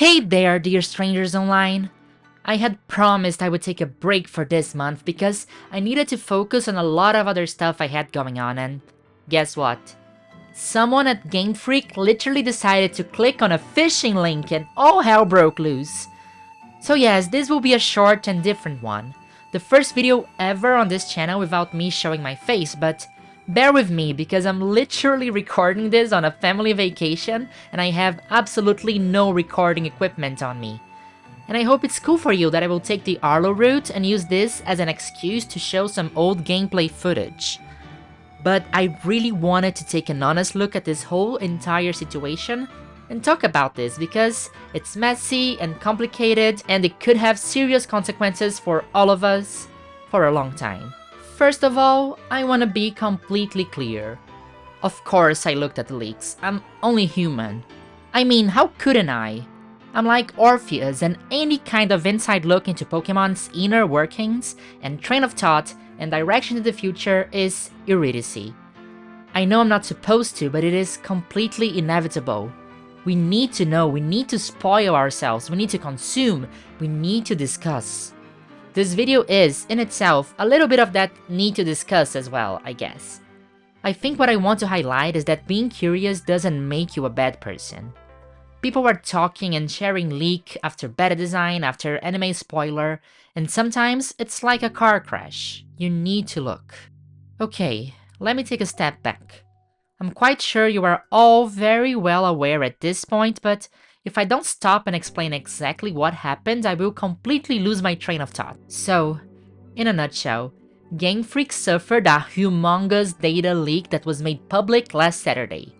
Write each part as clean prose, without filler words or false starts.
Hey there, dear strangers online! I had promised I would take a break for this month because I needed to focus on a lot of other stuff I had going on, and guess what? Someone at Gamefreak literally decided to click on a phishing link and all hell broke loose. So yes, this will be a short and different one. The first video ever on this channel without me showing my face, but bear with me because I'm literally recording this on a family vacation and I have absolutely no recording equipment on me. And I hope it's cool for you that I will take the Arlo route and use this as an excuse to show some old gameplay footage. But I really wanted to take an honest look at this whole entire situation and talk about this because it's messy and complicated and it could have serious consequences for all of us for a long time. First of all, I want to be completely clear. Of course I looked at the leaks, I'm only human. I mean, how couldn't I? I'm like Orpheus, and any kind of inside look into Pokemon's inner workings and train of thought and direction to the future is Eurydice. I know I'm not supposed to, but it is completely inevitable. We need to know, we need to spoil ourselves, we need to consume, we need to discuss. This video is, in itself, a little bit of that need to discuss as well, I guess. I think what I want to highlight is that being curious doesn't make you a bad person. People are talking and sharing leak after beta design, after anime spoiler, and sometimes it's like a car crash. You need to look. Okay, let me take a step back. I'm quite sure you are all very well aware at this point, but if I don't stop and explain exactly what happened, I will completely lose my train of thought. So, in a nutshell, Gamefreak suffered a humongous data leak that was made public last Saturday.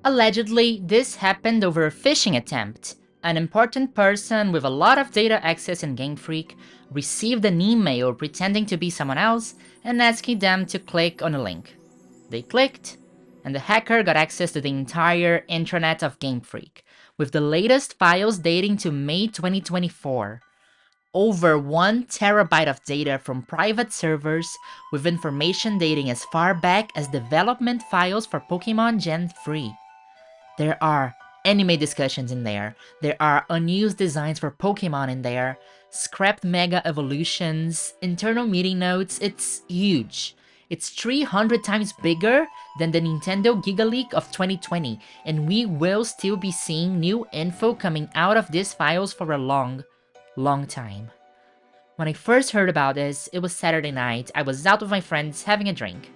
Allegedly, this happened over a phishing attempt. An important person with a lot of data access in Gamefreak received an email pretending to be someone else and asking them to click on a link. They clicked, and the hacker got access to the entire intranet of Gamefreak, with the latest files dating to May 2024. Over 1 terabyte of data from private servers with information dating as far back as development files for Pokemon Gen 3. There are anime discussions in there, there are unused designs for Pokemon in there, scrapped Mega Evolutions, internal meeting notes, it's huge. It's 300 times bigger than the Nintendo Giga Leak of 2020, and we will still be seeing new info coming out of these files for a long time. When I first heard about this, it was Saturday night, I was out with my friends having a drink.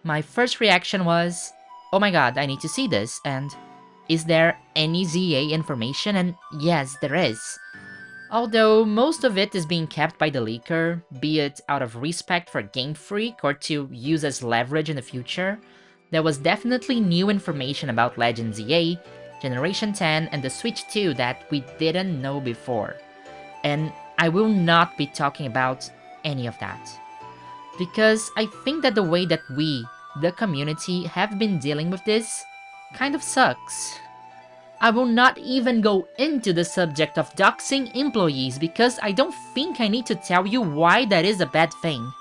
My first reaction was, oh my god, I need to see this, and is there any ZA information? And yes, there is. Although most of it is being kept by the leaker, be it out of respect for Gamefreak or to use as leverage in the future, there was definitely new information about Legend ZA, Generation 10, and the Switch 2 that we didn't know before. And I will not be talking about any of that. Because I think that the way that we, the community, have been dealing with this kind of sucks. I will not even go into the subject of doxing employees because I don't think I need to tell you why that is a bad thing.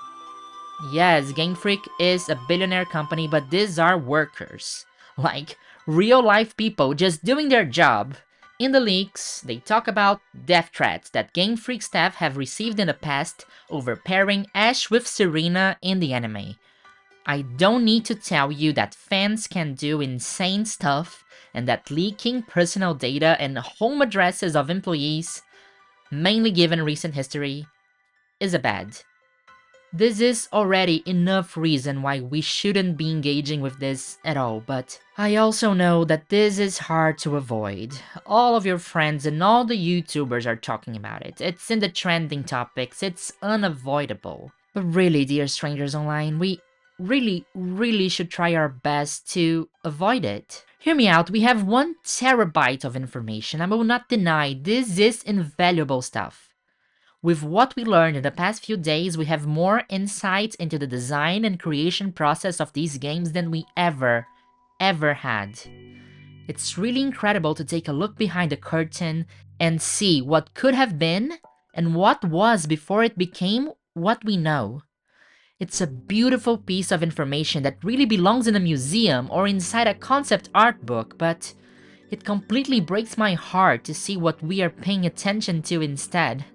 Yes, Gamefreak is a billionaire company, but these are workers. Like, real-life people just doing their job. In the leaks, they talk about death threats that Gamefreak staff have received in the past over pairing Ash with Serena in the anime. I don't need to tell you that fans can do insane stuff and that leaking personal data and home addresses of employees, mainly given recent history, is a bad. This is already enough reason why we shouldn't be engaging with this at all, but I also know that this is hard to avoid. All of your friends and all the YouTubers are talking about it. It's in the trending topics, it's unavoidable. But really, dear strangers online, we really should try our best to avoid it. Hear me out, we have 1 terabyte of information. I will not deny this is invaluable stuff. With what we learned in the past few days, we have more insight into the design and creation process of these games than we ever had. It's really incredible to take a look behind the curtain and see what could have been and what was before it became what we know. It's a beautiful piece of information that really belongs in a museum or inside a concept art book, but It completely breaks my heart to see what we are paying attention to instead.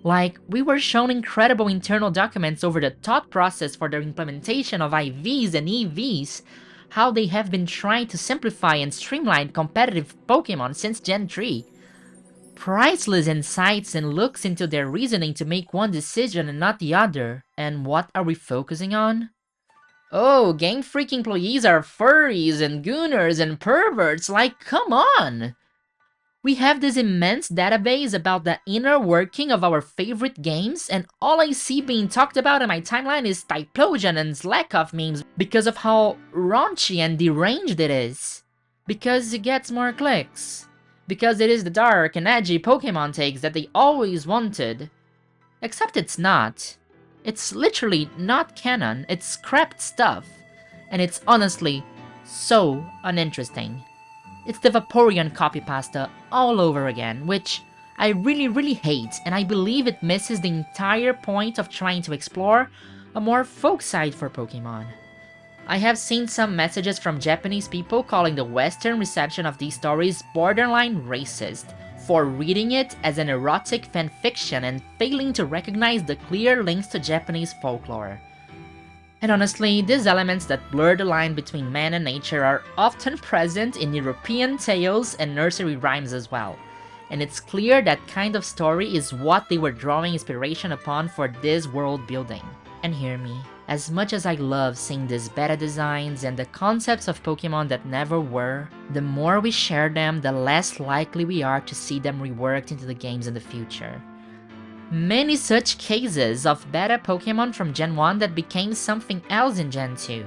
Like, we were shown incredible internal documents over the thought process for the implementation of IVs and EVs, how they have been trying to simplify and streamline competitive Pokemon since Gen 3. Priceless insights and looks into their reasoning to make one decision and not the other. And what are we focusing on? Oh, Game Freak employees are furries and gooners and perverts, like, come on! We have this immense database about the inner working of our favorite games, and all I see being talked about in my timeline is Typlosion and Slakoff memes because of how raunchy and deranged it is. Because it gets more clicks. Because it is the dark and edgy Pokemon takes that they always wanted. Except it's not. It's literally not canon, it's scrapped stuff. And it's honestly so uninteresting. It's the Vaporeon copy pasta all over again, which I really hate, and I believe it misses the entire point of trying to explore a more folk side for Pokemon. I have seen some messages from Japanese people calling the Western reception of these stories borderline racist, for reading it as an erotic fanfiction and failing to recognize the clear links to Japanese folklore. And honestly, these elements that blur the line between man and nature are often present in European tales and nursery rhymes as well. And it's clear that kind of story is what they were drawing inspiration upon for this world building. And hear me, as much as I love seeing these beta designs and the concepts of Pokemon that never were, the more we share them, the less likely we are to see them reworked into the games in the future. Many such cases of beta Pokemon from Gen 1 that became something else in Gen 2.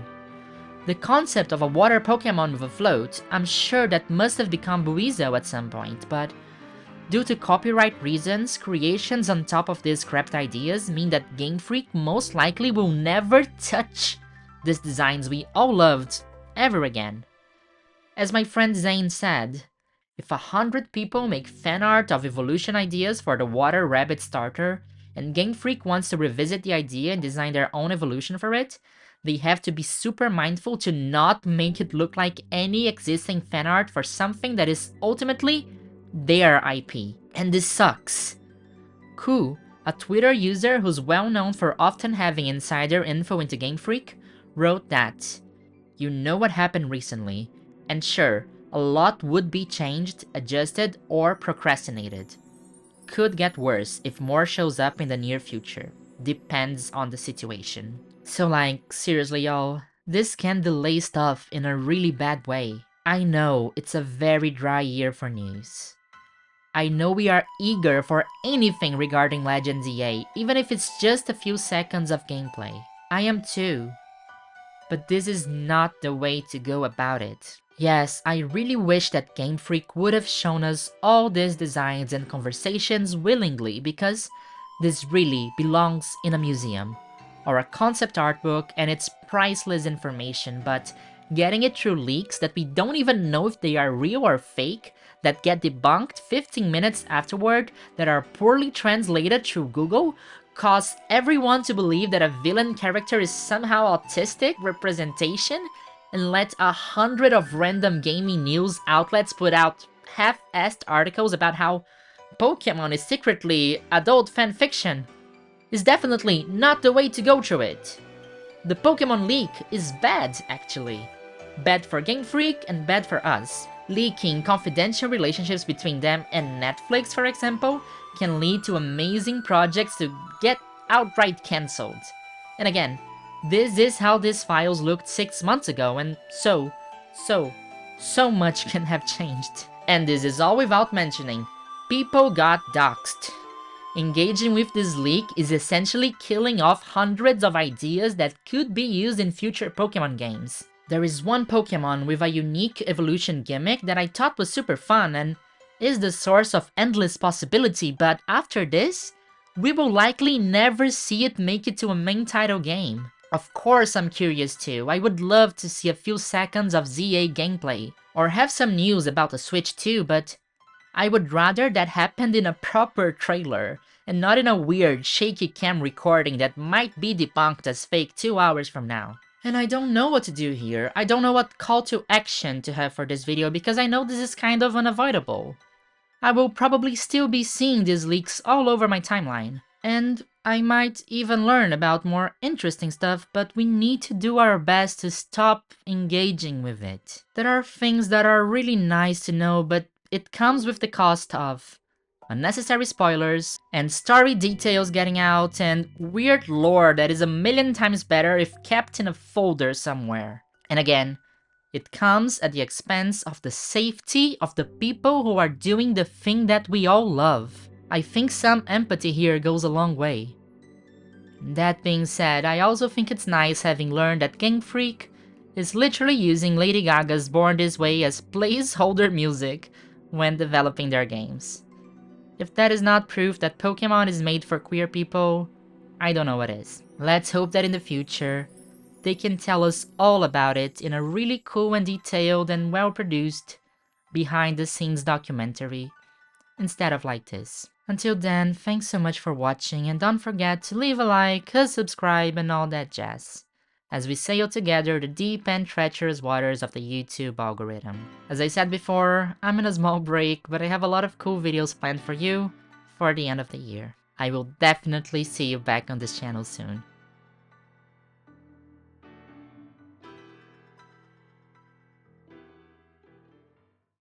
The concept of a water Pokemon with a float, I'm sure that must have become Buizo at some point, but due to copyright reasons, creations on top of these scrapped ideas mean that Game Freak most likely will never touch these designs we all loved ever again. As my friend Zane said, if 100 people make fan art of evolution ideas for the Water Rabbit starter, and Game Freak wants to revisit the idea and design their own evolution for it, they have to be super mindful to not make it look like any existing fan art for something that is ultimately their IP. And this sucks. Ku, a Twitter user who's well known for often having insider info into Game Freak, wrote that, "You know what happened recently, and sure, a lot would be changed, adjusted, or procrastinated. Could get worse if more shows up in the near future. Depends on the situation." So like, seriously y'all, this can delay stuff in a really bad way. I know it's a very dry year for news. I know we are eager for anything regarding Legends EA, even if it's just a few seconds of gameplay. I am too. But this is not the way to go about it. Yes, I really wish that Game Freak would have shown us all these designs and conversations willingly, because this really belongs in a museum, or a concept art book, and it's priceless information, but getting it through leaks that we don't even know if they are real or fake, that get debunked 15 minutes afterward, that are poorly translated through Google, cause everyone to believe that a villain character is somehow autistic representation, and let 100 of random gaming news outlets put out half-assed articles about how Pokemon is secretly adult fanfiction, is definitely not the way to go through it. The Pokemon leak is bad, actually. Bad for Game Freak and bad for us. Leaking confidential relationships between them and Netflix, for example, can lead to amazing projects to get outright cancelled. And again, this is how these files looked 6 months ago, and so much can have changed. And this is all without mentioning, people got doxxed. Engaging with this leak is essentially killing off hundreds of ideas that could be used in future Pokemon games. There is one Pokemon with a unique evolution gimmick that I thought was super fun and is the source of endless possibility, but after this, we will likely never see it make it to a main title game. Of course I'm curious too, I would love to see a few seconds of ZA gameplay, or have some news about the Switch too, but I would rather that happened in a proper trailer, and not in a weird shaky cam recording that might be debunked as fake 2 hours from now. And I don't know what to do here. I don't know what call to action to have for this video because I know this is kind of unavoidable. I will probably still be seeing these leaks all over my timeline. And I might even learn about more interesting stuff, but we need to do our best to stop engaging with it. There are things that are really nice to know, but it comes with the cost of unnecessary spoilers, and story details getting out, and weird lore that is a million times better if kept in a folder somewhere. And again, it comes at the expense of the safety of the people who are doing the thing that we all love. I think some empathy here goes a long way. That being said, I also think it's nice having learned that Gamefreak is literally using Lady Gaga's Born This Way as placeholder music when developing their games. If that is not proof that Pokemon is made for queer people, I don't know what is. Let's hope that in the future, they can tell us all about it in a really cool and detailed and well-produced behind-the-scenes documentary, instead of like this. Until then, thanks so much for watching, and don't forget to leave a like, a subscribe, and all that jazz, as we sail together the deep and treacherous waters of the YouTube algorithm. As I said before, I'm in a small break, but I have a lot of cool videos planned for you for the end of the year. I will definitely see you back on this channel soon.